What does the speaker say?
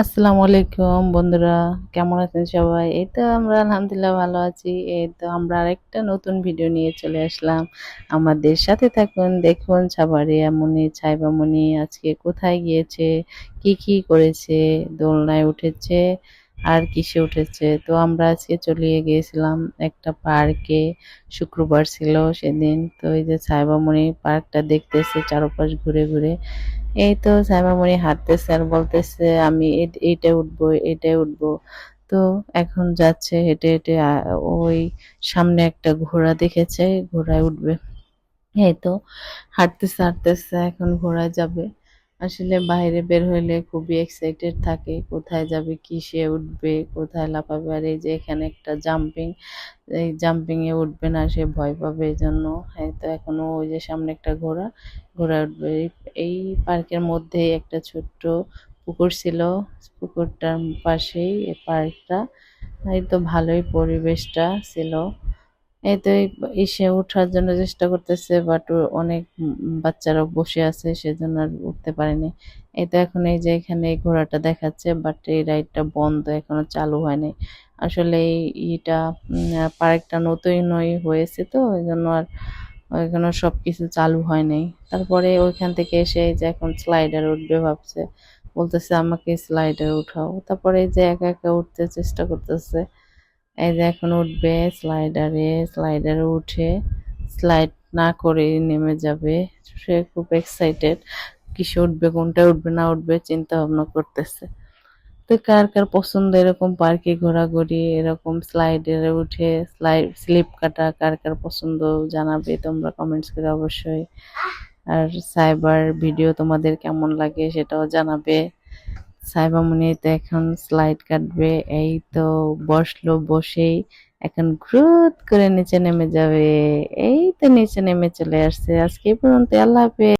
আসসালামু আলাইকুম বন্ধুরা, কেমন আছেন সবাই? এই তো আমরা আলহামদুলিল্লাহ ভালো আছি। এই তো আমরা আরেকটা নতুন ভিডিও নিয়ে চলে আসলাম। আমাদের সাথে থাকুন, দেখুন সাভারিয়া মুনি, ছাইবা মুনি আজকে কোথায় গিয়েছে, কি কি করেছে, দোলনায় উঠেছে আর কিসে উঠেছে। তো আমরা আজকে চলে গিয়েছিলাম একটা পার্কে। শুক্রবার ছিল সেদিন। তো এই যে ছাইবা মুনি পার্কটা দেখতেছে চারপাশ ঘুরে ঘুরে। এই তো সাইমামণি হাঁটতেছে আর বলতেছে আমি এইটায় উঠবো এইটায় উঠবো। তো এখন যাচ্ছে হেঁটে হেঁটে ওই সামনে একটা ঘোড়া দেখেছে, ঘোড়ায় উঠবে। এই তো হাঁটতেছে হাঁটতেছে এখন ঘোড়ায় যাবে। আসলে বাইরে বের হইলে খুবই এক্সাইটেড থাকে, কোথায় যাবে, কিসে উঠবে, কোথায় লাফাবে। আর এই যে এখানে একটা জাম্পিং, এই জাম্পিং এ উঠবে না, সে ভয় পাবে, এই জন্য। হ্যাঁ, তো এখনো ওই যে সামনে একটা ঘোড়া, ঘোড়া উঠবে। এই পার্কের মধ্যেই একটা ছোট্ট পুকুর ছিল, পুকুরটার পাশেই এই পার্কটা। এই তো ভালোই পরিবেশটা ছিল। এই তো ইসে ওঠার জন্য চেষ্টা করতেছে, বাট অনেক বাচ্চারা বসে আছে সেজন্য আর উঠতে পারেনি। এই তো এখন এই যে এখানে এই ঘোড়াটা দেখাচ্ছে, বাট এই রাইডটা বন্ধ, এখনো চালু হয়নি। আসলে এই ইটা পার্কটা নতুনই হয়েছে, তো এই জন্য আর এখনো সবকিছু চালু হয় নাই। তারপরে ওইখান থেকে এসে এই যে এখন স্লাইডার উঠবে ভাবছে, বলতেছে আমাকে স্লাইডার উঠাও। তারপরে এই যে একা একা উঠতে চেষ্টা করতেছে। এই যে এখন উঠবে স্লাইডারে, স্লাইডারে উঠে স্লাইড না করে নেমে যাবে। সে খুব এক্সাইটেড, কিসে উঠবে, কোনটা উঠবে না উঠবে চিন্তা ভাবনা করতেছে। তো কার কার পছন্দ এরকম পার্কে ঘোরাঘুরি, এরকম স্লাইডারে উঠে স্লিপ কাটা, কার কার পছন্দ জানাবে তোমরা কমেন্টস করে অবশ্যই। আর সাইবার ভিডিও তোমাদের কেমন লাগে সেটাও জানাবে। সাইবা মনি তো এখন স্লাইড কাটবে। এই তো বসলো, বসেই এখন গ্রুত করে নিচে নেমে যাবে। এই তো নিচে নেমে চলে আসছে। আজকে এই পর্যন্ত, আল্লাহ হাফেজ।